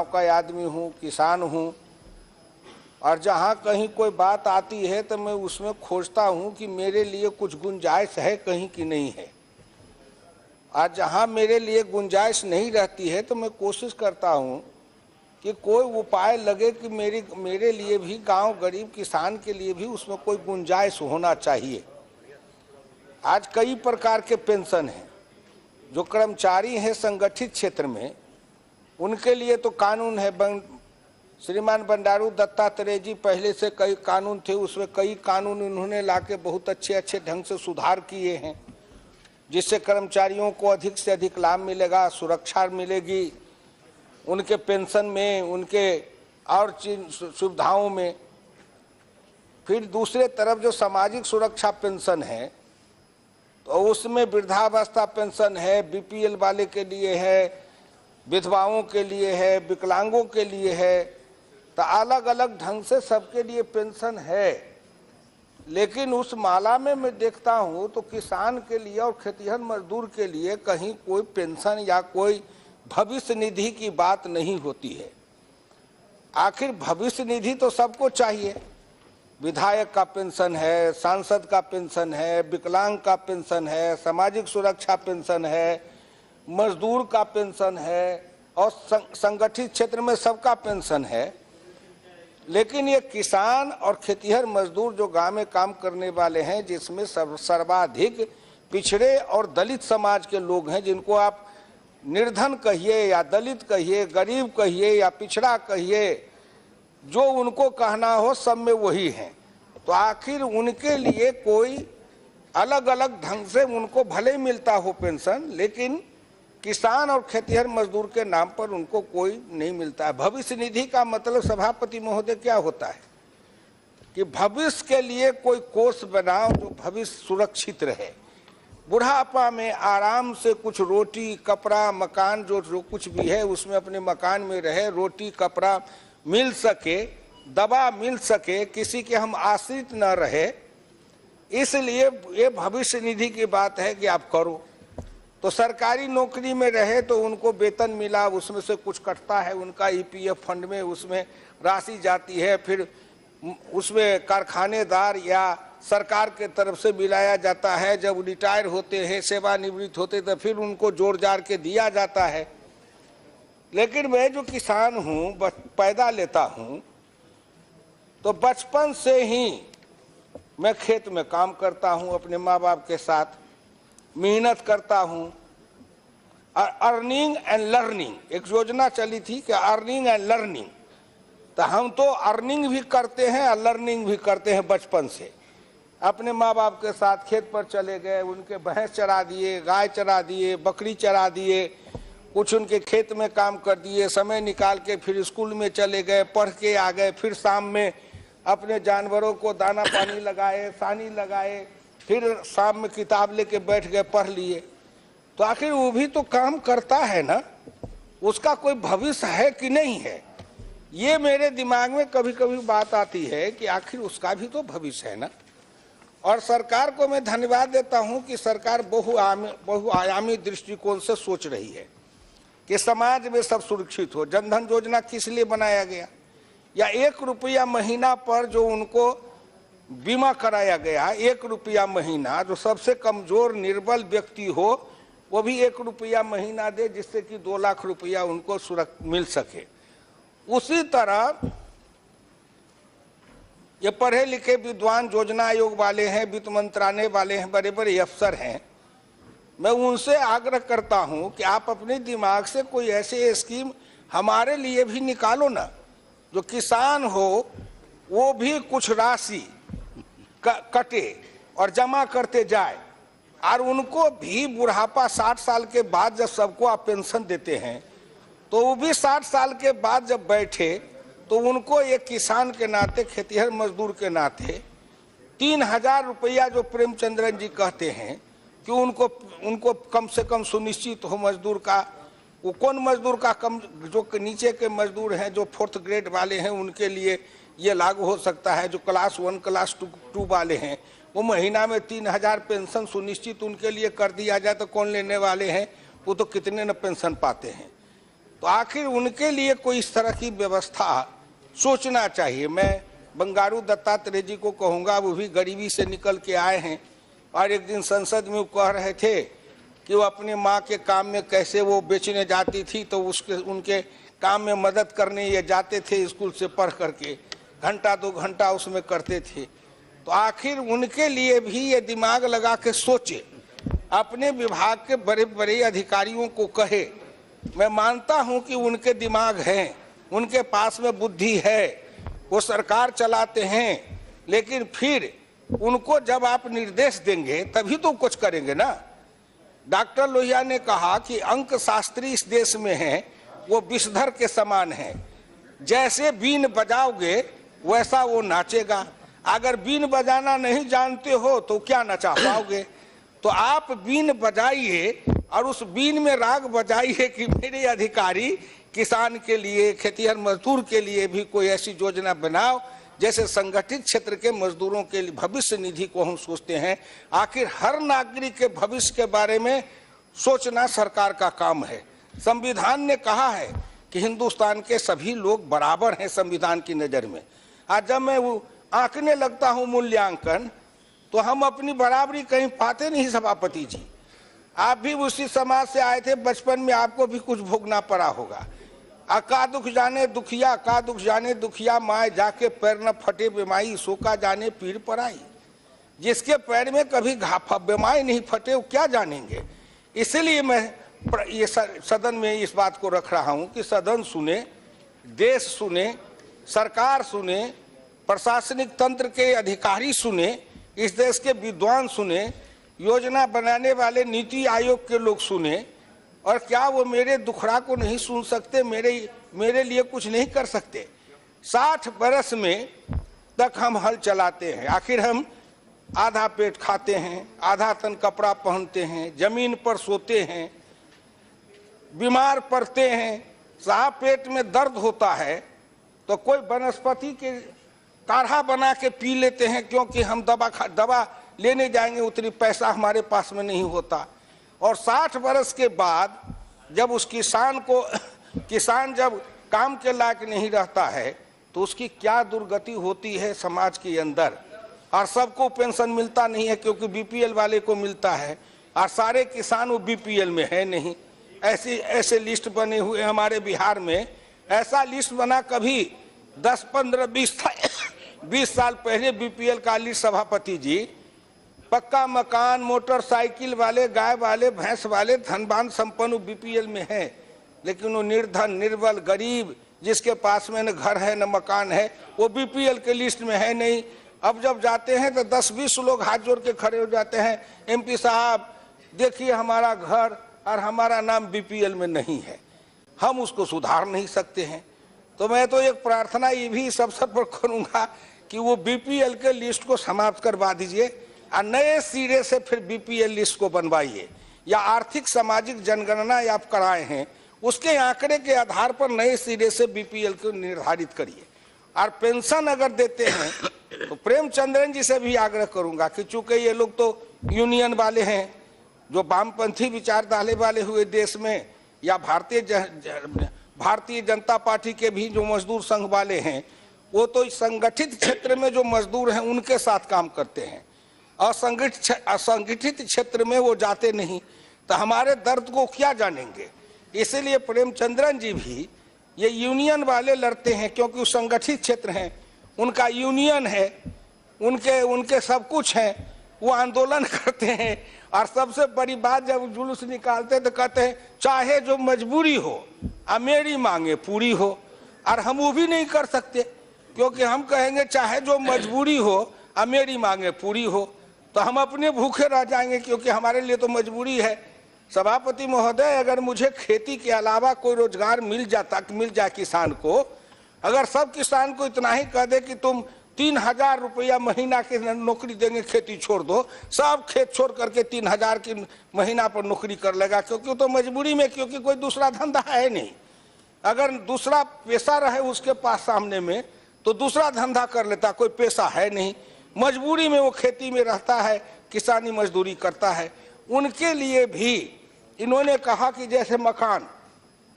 का आदमी हूँ, किसान हूँ, और जहाँ कहीं कोई बात आती है तो मैं उसमें खोजता हूँ कि मेरे लिए कुछ गुंजाइश है कहीं कि नहीं है। और जहाँ मेरे लिए गुंजाइश नहीं रहती है तो मैं कोशिश करता हूँ कि कोई उपाय लगे कि मेरे लिए भी, गांव गरीब किसान के लिए भी उसमें कोई गुंजाइश होना चाहिए। आज कई प्रकार के पेंशन हैं। जो कर्मचारी हैं संगठित क्षेत्र में, उनके लिए तो कानून है। श्रीमान बंडारू दत्तात्रेय जी पहले से कई कानून थे, उसमें कई कानून उन्होंने लाके बहुत अच्छे ढंग से सुधार किए हैं, जिससे कर्मचारियों को अधिक से अधिक लाभ मिलेगा, सुरक्षा मिलेगी उनके पेंशन में, उनके और सुविधाओं में। फिर दूसरे तरफ जो सामाजिक सुरक्षा पेंशन है तो उसमें वृद्धावस्था पेंशन है, बीपीएल वाले के लिए है, विधवाओं के लिए है, विकलांगों के लिए है। तो अलग अलग ढंग से सबके लिए पेंशन है। लेकिन उस माला में मैं देखता हूं तो किसान के लिए और खेतिहर मजदूर के लिए कहीं कोई पेंशन या कोई भविष्य निधि की बात नहीं होती है। आखिर भविष्य निधि तो सबको चाहिए। विधायक का पेंशन है, सांसद का पेंशन है, विकलांग का पेंशन है, सामाजिक सुरक्षा पेंशन है, मजदूर का पेंशन है, और संगठित क्षेत्र में सबका पेंशन है। लेकिन ये किसान और खेतिहर मजदूर जो गांव में काम करने वाले हैं, जिसमें सर्वाधिक पिछड़े और दलित समाज के लोग हैं, जिनको आप निर्धन कहिए या दलित कहिए, गरीब कहिए या पिछड़ा कहिए, जो उनको कहना हो सब में वही हैं। तो आखिर उनके लिए कोई अलग अलग ढंग से उनको भले मिलता हो पेंशन, लेकिन किसान और खेतिहर मजदूर के नाम पर उनको कोई नहीं मिलता है। भविष्य निधि का मतलब सभापति महोदय क्या होता है कि भविष्य के लिए कोई कोष बनाओ जो भविष्य सुरक्षित रहे, बुढ़ापा में आराम से कुछ रोटी कपड़ा मकान जो कुछ भी है उसमें अपने मकान में रहे, रोटी कपड़ा मिल सके, दवा मिल सके, किसी के हम आश्रित न रहे। इसलिए ये भविष्य निधि की बात है कि आप करो। तो सरकारी नौकरी में रहे तो उनको वेतन मिला, उसमें से कुछ कटता है उनका ईपीएफ फंड में, उसमें राशि जाती है, फिर उसमें कारखानेदार या सरकार के तरफ से मिलाया जाता है। जब रिटायर होते हैं, सेवानिवृत्त होते तो फिर उनको जोड़ जाड़ के दिया जाता है। लेकिन मैं जो किसान हूँ, पैदा लेता हूँ, तो बचपन से ही मैं खेत में काम करता हूँ, अपने माँ बाप के साथ मेहनत करता हूँ। और अर्निंग एंड लर्निंग एक योजना चली थी कि अर्निंग एंड लर्निंग, तो हम तो अर्निंग भी करते हैं और लर्निंग भी करते हैं। बचपन से अपने माँ बाप के साथ खेत पर चले गए, उनके भैंस चरा दिए, गाय चरा दिए, बकरी चरा दिए, कुछ उनके खेत में काम कर दिए, समय निकाल के फिर स्कूल में चले गए, पढ़ के आ गए, फिर शाम में अपने जानवरों को दाना पानी लगाए, सानी लगाए, फिर शाम में किताब लेके बैठ गए, पढ़ लिए। तो आखिर वो भी तो काम करता है ना, उसका कोई भविष्य है कि नहीं है। ये मेरे दिमाग में कभी कभी बात आती है कि आखिर उसका भी तो भविष्य है ना। और सरकार को मैं धन्यवाद देता हूं कि सरकार बहुआयामी दृष्टिकोण से सोच रही है कि समाज में सब सुरक्षित हो। जनधन योजना किस लिए बनाया गया, या 1 रुपया महीना पर जो उनको बीमा कराया गया, 1 रुपया महीना, जो सबसे कमजोर निर्बल व्यक्ति हो वो भी 1 रुपया महीना दे, जिससे कि 2 लाख रुपया उनको मिल सके। उसी तरह ये पढ़े लिखे विद्वान योजना आयोग वाले हैं, वित्त मंत्रालय वाले हैं, बड़े बड़े अफसर हैं, मैं उनसे आग्रह करता हूं कि आप अपने दिमाग से कोई ऐसे स्कीम हमारे लिए भी निकालो ना, जो किसान हो वो भी कुछ राशि कटे और जमा करते जाए, और उनको भी बुढ़ापा 60 साल के बाद जब सबको आप पेंशन देते हैं तो वो भी 60 साल के बाद जब बैठे तो उनको एक किसान के नाते, खेतिहर मजदूर के नाते 3000 रुपया जो प्रेमचंद्रन जी कहते हैं कि उनको कम से कम सुनिश्चित हो मजदूर का। वो कौन मजदूर का कम, जो नीचे के मजदूर हैं, जो 4th ग्रेड वाले हैं, उनके लिए ये लागू हो सकता है। जो क्लास 1 क्लास 2 वाले हैं वो महीना में 3000 पेंशन सुनिश्चित उनके लिए कर दिया जाए तो कौन लेने वाले हैं, वो तो कितने न पेंशन पाते हैं। तो आखिर उनके लिए कोई इस तरह की व्यवस्था सोचना चाहिए। मैं बंगारू दत्तात्रेय जी को कहूँगा, वो भी गरीबी से निकल के आए हैं और एक दिन संसद में वो कह रहे थे कि वो अपने माँ के काम में कैसे वो बेचने जाती थी, तो उनके काम में मदद करने ये जाते थे, स्कूल से पढ़ करके घंटा 2 घंटा उसमें करते थे। तो आखिर उनके लिए भी ये दिमाग लगा के सोचे, अपने विभाग के बड़े बड़े अधिकारियों को कहे। मैं मानता हूं कि उनके दिमाग हैं, उनके पास में बुद्धि है, वो सरकार चलाते हैं, लेकिन फिर उनको जब आप निर्देश देंगे तभी तो कुछ करेंगे ना। डॉक्टर लोहिया ने कहा कि अंक शास्त्री इस देश में हैं, वो विषधर के समान है, जैसे बीन बजाओगे वैसा वो नाचेगा। अगर बीन बजाना नहीं जानते हो तो क्या नचा पाओगे। तो आप बीन बजाइए और उस बीन में राग बजाइए कि मेरे अधिकारी किसान के लिए, खेतिहर मजदूर के लिए भी कोई ऐसी योजना बनाओ जैसे संगठित क्षेत्र के मजदूरों के लिए भविष्य निधि को हम सोचते हैं। आखिर हर नागरिक के भविष्य के बारे में सोचना सरकार का काम है। संविधान ने कहा है कि हिंदुस्तान के सभी लोग बराबर हैं संविधान की नज़र में। आज जब मैं वो आंकने लगता हूँ मूल्यांकन, तो हम अपनी बराबरी कहीं पाते नहीं। सभापति जी, आप भी उसी समाज से आए थे, बचपन में आपको भी कुछ भोगना पड़ा होगा। का दुख जाने दुखिया, का दुख जाने दुखिया, माए जाके पैर न फटे बेमाई, सो का जाने पीर पराई। जिसके पैर में कभी बेमाई नहीं फटे वो क्या जानेंगे। इसलिए मैं ये सदन में इस बात को रख रहा हूँ कि सदन सुने, देश सुने, सरकार सुने, प्रशासनिक तंत्र के अधिकारी सुने, इस देश के विद्वान सुने, योजना बनाने वाले नीति आयोग के लोग सुने। और क्या वो मेरे दुखड़ा को नहीं सुन सकते, मेरे लिए कुछ नहीं कर सकते। 60 बरस में तक हम हल चलाते हैं, आखिर हम आधा पेट खाते हैं, आधा तन कपड़ा पहनते हैं, जमीन पर सोते हैं, बीमार पड़ते हैं। साहब पेट में दर्द होता है तो कोई वनस्पति के काढ़ा बना के पी लेते हैं, क्योंकि हम दवा लेने जाएंगे उतनी पैसा हमारे पास में नहीं होता। और 60 बरस के बाद जब उस किसान जब काम के लायक नहीं रहता है तो उसकी क्या दुर्गति होती है समाज के अंदर। और सबको पेंशन मिलता नहीं है, क्योंकि बीपीएल वाले को मिलता है और सारे किसान वो बीपीएल में है नहीं। ऐसे लिस्ट बने हुए हमारे बिहार में। ऐसा लिस्ट बना कभी 10, 15, 20 साल पहले बीपीएल का लिस्ट सभापति जी। पक्का मकान, मोटरसाइकिल वाले, गाय वाले, भैंस वाले, धनवान संपन्न बीपीएल में है, लेकिन वो निर्धन, निर्बल, गरीब, जिसके पास में न घर है न मकान है, वो बीपीएल के लिस्ट में है नहीं। अब जब जाते हैं तो 10-20 लोग हाथ जोड़ के खड़े हो जाते हैं, एमपी साहब देखिए हमारा घर और हमारा नाम बीपीएल में नहीं है, हम उसको सुधार नहीं सकते हैं। तो मैं तो एक प्रार्थना ये भी इस अवसर पर करूँगा कि वो बीपीएल के लिस्ट को समाप्त करवा दीजिए और नए सिरे से फिर बीपीएल लिस्ट को बनवाइए, या आर्थिक सामाजिक जनगणना आप कराए हैं उसके आंकड़े के आधार पर नए सिरे से बीपीएल को निर्धारित करिए। और पेंशन अगर देते हैं तो प्रेमचंद्रन जी से भी आग्रह करूंगा कि चूंकि ये लोग तो यूनियन वाले हैं, जो वामपंथी विचारधारा वाले हुए देश में, या भारतीय जनता पार्टी के भी जो मजदूर संघ वाले हैं, वो तो संगठित क्षेत्र में जो मजदूर हैं उनके साथ काम करते हैं, असंगठित क्षेत्र में वो जाते नहीं, तो हमारे दर्द को क्या जानेंगे। इसलिए प्रेमचंद्रन जी भी ये यूनियन वाले लड़ते हैं, क्योंकि वो संगठित क्षेत्र हैं, उनका यूनियन है, उनके सब कुछ है, वो आंदोलन करते हैं। और सबसे बड़ी बात, जब जुलूस निकालते तो कहते हैं चाहे जो मजबूरी हो मेरी मांगे पूरी हो। और हम वो भी नहीं कर सकते, क्योंकि हम कहेंगे चाहे जो मजबूरी हो मेरी मांगे पूरी हो, तो हम अपने भूखे रह जाएंगे, क्योंकि हमारे लिए तो मजबूरी है। सभापति महोदय, अगर मुझे खेती के अलावा कोई रोजगार मिल जाए किसान को, अगर सब किसान को इतना ही कह दे कि तुम 3000 रुपया महीना की नौकरी देंगे, खेती छोड़ दो, सब खेत छोड़ करके 3000 की महीना पर नौकरी कर लेगा, क्योंकि तो मजबूरी में, क्योंकि कोई दूसरा धंधा है नहीं। अगर दूसरा पेशा रहे उसके पास सामने में तो दूसरा धंधा कर लेता, कोई पेशा है नहीं, मजबूरी में वो खेती में रहता है, किसानी मजदूरी करता है। उनके लिए भी इन्होंने कहा कि जैसे मकान,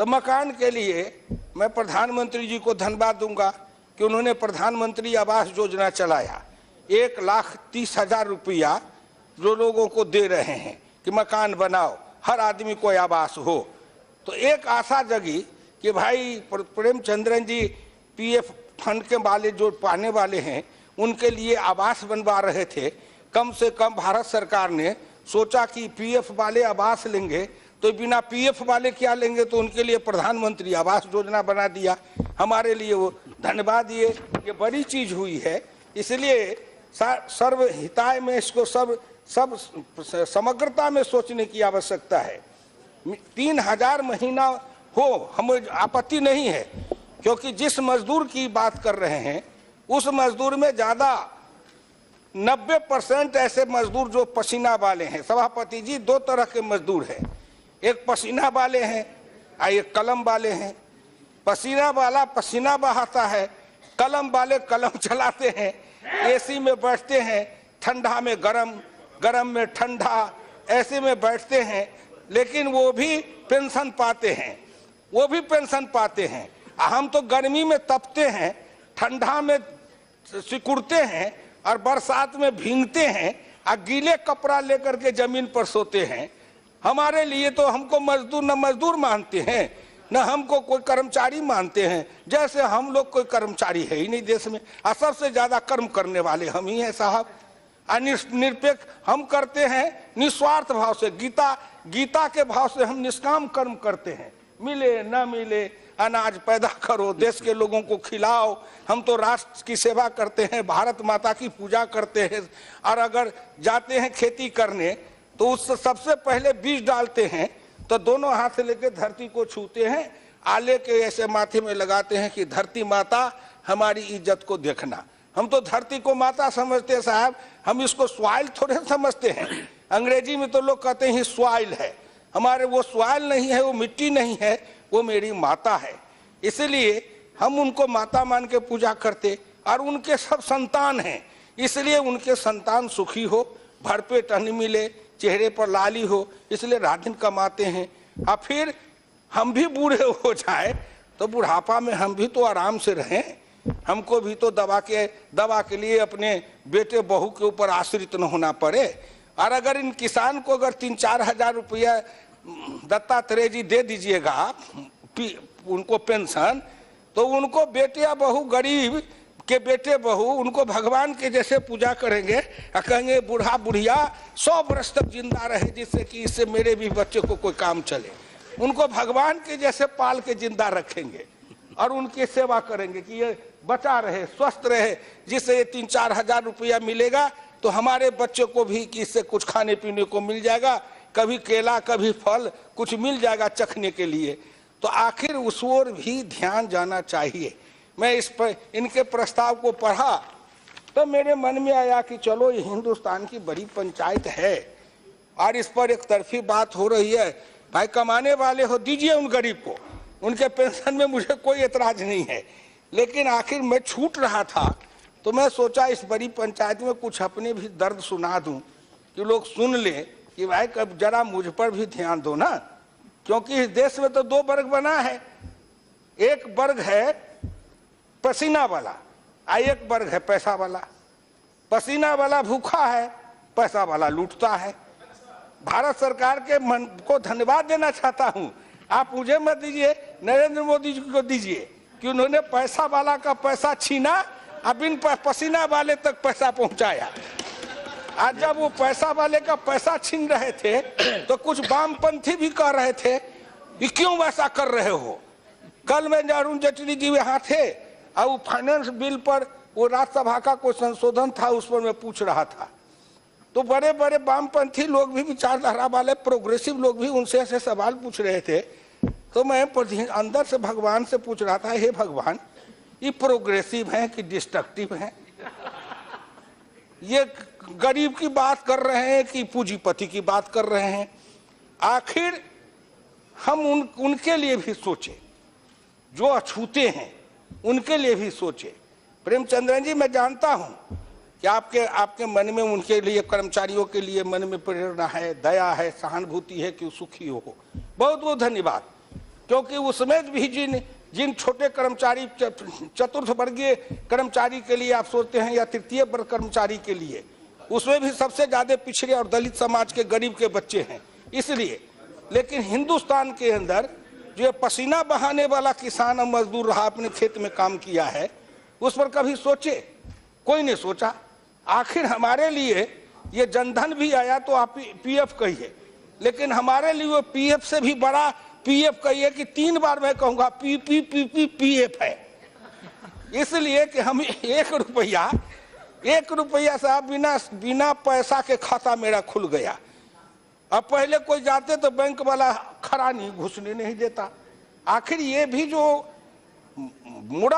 तो मकान के लिए मैं प्रधानमंत्री जी को धन्यवाद दूंगा कि उन्होंने प्रधानमंत्री आवास योजना चलाया। 1,30,000 रुपया जो लोगों को दे रहे हैं कि मकान बनाओ, हर आदमी को आवास हो। तो एक आशा जगी कि भाई प्रेमचंद्रन जी पीएफ फंड के वाले जो पाने वाले हैं उनके लिए आवास बनवा रहे थे। कम से कम भारत सरकार ने सोचा कि पीएफ वाले आवास लेंगे तो बिना पीएफ वाले क्या लेंगे, तो उनके लिए प्रधानमंत्री आवास योजना बना दिया। हमारे लिए वो धन्यवाद, ये बड़ी चीज हुई है। इसलिए सर्वहिताय में इसको सब समग्रता में सोचने की आवश्यकता है। 3,000 महीना हो, हमें आपत्ति नहीं है, क्योंकि जिस मजदूर की बात कर रहे हैं उस मजदूर में ज्यादा 90% ऐसे मजदूर जो पसीना वाले हैं। सभापति जी, 2 तरह के मजदूर हैं, एक पसीना वाले हैं और एक कलम वाले हैं। पसीना वाला पसीना बहाता है, कलम वाले कलम चलाते हैं, एसी में बैठते हैं, ठंडा में गरम, गरम में ठंडा, ऐसे में बैठते हैं, लेकिन वो भी पेंशन पाते हैं, वो भी पेंशन पाते हैं। हम तो गर्मी में तपते हैं, ठंडा में सिकुड़ते हैं और बरसात में भीगते हैं और गीले कपड़ा लेकर के जमीन पर सोते हैं। हमारे लिए तो हमको मजदूर न मजदूर मानते हैं, न हमको कोई कर्मचारी मानते हैं, जैसे हम लोग कोई कर्मचारी है ही नहीं देश में। और सबसे ज्यादा कर्म करने वाले हम ही हैं साहब। निरपेक्ष हम करते हैं, निस्वार्थ भाव से, गीता के भाव से हम निष्काम कर्म करते हैं। मिले न मिले, अनाज पैदा करो, देश के लोगों को खिलाओ। हम तो राष्ट्र की सेवा करते हैं, भारत माता की पूजा करते हैं। और अगर जाते हैं खेती करने तो उससे सबसे पहले बीज डालते हैं, तो दोनों हाथ से लेकर धरती को छूते हैं, आले के ऐसे माथे में लगाते हैं कि धरती माता हमारी इज्जत को देखना। हम तो धरती को माता समझते हैं साहब, हम इसको सॉइल थोड़े समझते हैं। अंग्रेजी में तो लोग कहते हैं सॉइल है, हमारे वो सॉइल नहीं है, वो मिट्टी नहीं है, वो मेरी माता है। इसलिए हम उनको माता मान के पूजा करते, और उनके सब संतान हैं, इसलिए उनके संतान सुखी हो, भरपेट अन्न मिले, चेहरे पर लाली हो, इसलिए रात दिन कमाते हैं। और फिर हम भी बूढ़े हो जाए तो बुढ़ापा में हम भी तो आराम से रहें, हमको भी तो दवा के लिए अपने बेटे बहू के ऊपर आश्रित न होना पड़े। और अगर इन किसान को अगर 3-4 हजार रुपया दत्तात्रेय जी दे दीजिएगा उनको पेंशन, तो उनको बेटे या बहू, गरीब के बेटे बहू, उनको भगवान के जैसे पूजा करेंगे और कहेंगे बूढ़ा बुढ़िया 100 वर्ष तक जिंदा रहे, जिससे कि इससे मेरे भी बच्चे को कोई काम चले। उनको भगवान के जैसे पाल के जिंदा रखेंगे और उनकी सेवा करेंगे कि ये बचा रहे, स्वस्थ रहे, जिससे ये 3-4 हजार रुपया मिलेगा तो हमारे बच्चों को भी कि इससे कुछ खाने पीने को मिल जाएगा, कभी केला कभी फल कुछ मिल जाएगा चखने के लिए। तो आखिर उस ओर भी ध्यान जाना चाहिए। मैं इस पर इनके प्रस्ताव को पढ़ा तो मेरे मन में आया कि चलो ये हिंदुस्तान की बड़ी पंचायत है और इस पर एक तरफी बात हो रही है। भाई कमाने वाले हो, दीजिए उन गरीब को, उनके पेंशन में मुझे कोई एतराज नहीं है। लेकिन आखिर मैं छूट रहा था तो मैं सोचा इस बड़ी पंचायत में कुछ अपने भी दर्द सुना दूं कि लोग सुन लें कि भाई कब जरा मुझ पर भी ध्यान दो ना। क्योंकि इस देश में तो 2 वर्ग बना है, एक वर्ग है पसीना वाला और एक वर्ग है पैसा वाला। पसीना वाला भूखा है, पैसा वाला लूटता है। भारत सरकार के मन को धन्यवाद देना चाहता हूं, आप मुझे मत दीजिए, नरेंद्र मोदी जी को दीजिए कि उन्होंने पैसा वाला का पैसा छीना और बिन पसीना वाले तक पैसा पहुंचाया। आज जब वो पैसा वाले का पैसा छीन रहे थे तो कुछ वामपंथी भी कह रहे थे कि क्यों वैसा कर रहे हो। कल में अरुण जेटली जी यहाँ थे और वो फाइनेंस बिल पर वो राज्यसभा का कोई संशोधन था, उस पर मैं पूछ रहा था। तो बड़े बड़े वामपंथी लोग भी, विचारधारा वाले प्रोग्रेसिव लोग भी उनसे ऐसे सवाल पूछ रहे थे। तो मैं अंदर से भगवान से पूछ रहा था, हे भगवान ये प्रोग्रेसिव हैं कि डिस्ट्रक्टिव हैं, ये गरीब की बात कर रहे हैं कि पूंजीपति की बात कर रहे हैं। आखिर हम उनके लिए भी सोचे जो अछूते हैं, उनके लिए भी सोचे। प्रेमचंद्रन जी, मैं जानता हूं कि आपके मन में उनके लिए, कर्मचारियों के लिए मन में प्रेरणा है, दया है, सहानुभूति है कि सुखी हो। बहुत बहुत धन्यवाद। क्योंकि उसमें भी जिन छोटे कर्मचारी, चतुर्थ वर्गीय कर्मचारी के लिए आप सोचते हैं या तृतीय वर्ग कर्मचारी के लिए, उसमें भी सबसे ज्यादा पिछड़े और दलित समाज के गरीब के बच्चे हैं। इसलिए लेकिन हिंदुस्तान के अंदर जो पसीना बहाने वाला किसान और मजदूर रहा, अपने खेत में काम किया है, उस पर कभी सोचे? कोई नहीं सोचा। आखिर हमारे लिए ये जनधन भी आया तो आप पीएफ कहिए, लेकिन हमारे लिए वो पीएफ से भी बड़ा पीएफ कहिए कि 3 बार मैं कहूंगा पीएफ है। इसलिए कि हम 1 रुपया साहब बिना पैसा के खाता मेरा खुल गया। अब पहले कोई जाते तो बैंक वाला खड़ा नहीं, घुसने नहीं देता। आखिर ये भी जो मुड़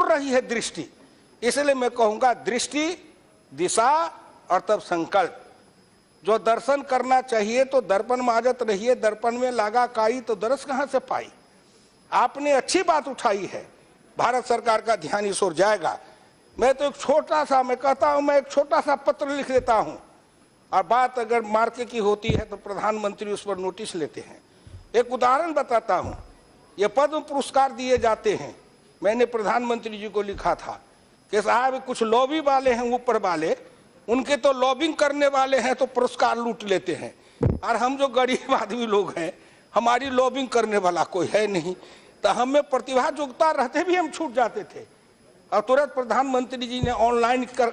रही है दृष्टि, इसलिए मैं कहूंगा दृष्टि, दिशा और तब संकल्प। जो दर्शन करना चाहिए तो दर्पण माजत रहिए, दर्पण में लागा काई तो दरस कहां से पाई। आपने अच्छी बात उठाई है, भारत सरकार का ध्यान इस ओर जाएगा। मैं तो एक छोटा सा, मैं कहता हूं, मैं एक छोटा सा पत्र लिख देता हूं, और बात अगर मार्के की होती है तो प्रधानमंत्री उस पर नोटिस लेते हैं। एक उदाहरण बताता हूं, ये पद्म पुरस्कार दिए जाते हैं। मैंने प्रधानमंत्री जी को लिखा था कि साहब कुछ लॉबी वाले हैं ऊपर वाले, उनके तो लॉबिंग करने वाले हैं तो पुरस्कार लूट लेते हैं, और हम जो गरीब आदमी लोग हैं, हमारी लॉबिंग करने वाला कोई है नहीं, तो हमें प्रतिभा योग्यता रहते भी हम छूट जाते थे। और तुरंत प्रधानमंत्री जी ने ऑनलाइन कर